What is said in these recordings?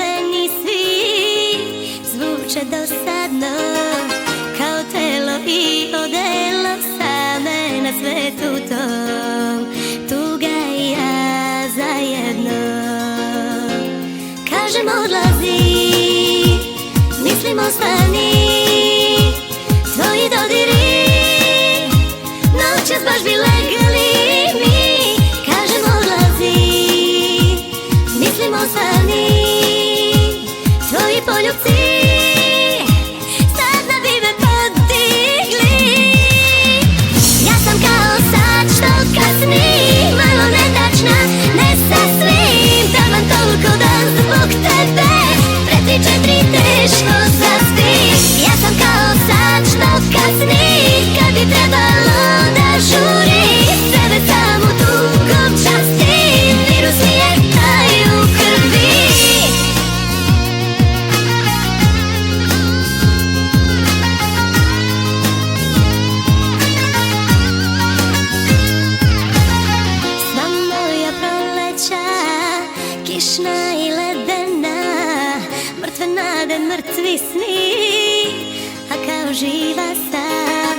meni svi zvuče dosadno, kao telo i odelo same na svetu tom, tuga i ja zajedno. Kažem odlazi, mislim ostani, tvoji dodiri noćas baš bi legali mi. Kažem odlazi, mislim ostani, tvoji poljubci sada bi me podigli. Ja sam kao sad što kasni, malo netačna, ne sasvim, taman toliko da zbog tebe preti 4 teško zaspim. Ja sam kao sad što kasni, kad bi trebalo da žuri, sebe samo tugom častim, virus mi je taj u krvi. Sva moja proleća, kišna i ledena, mrtve nade, mrtvi sni, a kao živa sam,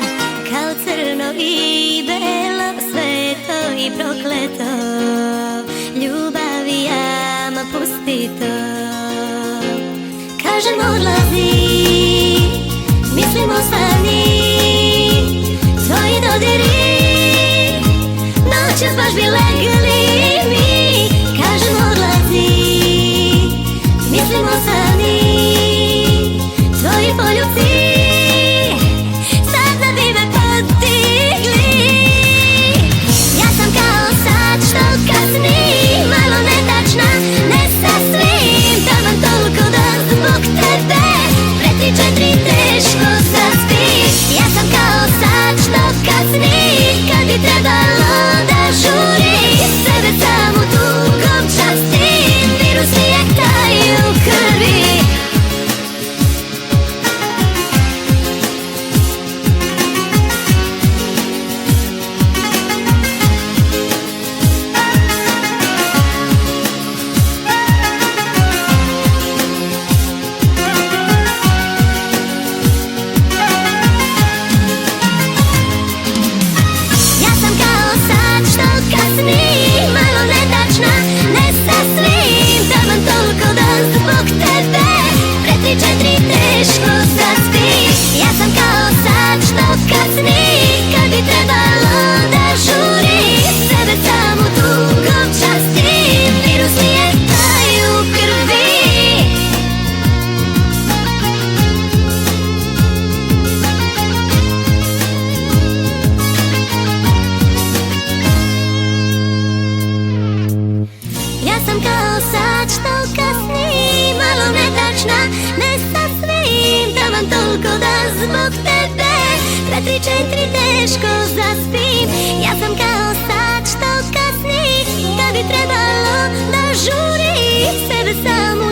kao crno i belo, sveto i prokleto, ljubav i jama pusti to. Kažem odlazi, mislim ostani, tvoji dodiri noćas baš bi legali mi. Kažem odlazi, mislim ostani, tvoji poljubci sada bi me podigli. Ja sam kao sad što kasni, malo netačna, ne sasvim, taman toliko da zbog tebe preti 4 teško zaspim. Ja sam kao sad što kasni, kad bi trebalo da žuri, sebe samo tugom častim, virus mi je taj u krvi. Ja sam kao sad što kasni, malo netačna, ne sasvim, taman toliko da zbog tebe preti 4 teško zaspim. Ja sam kao sad što kasni, kad bi trebalo da žuri, sebe samo tugom častim, virus mi je taj u krvi. Ja sam kao sad što kasni, malo netačna, ne sasvim, taman toliko da zbog tebe preti 4 teško zaspim. Ja sam kao sad što kasni, kad bi trebalo da žuri, sebe samo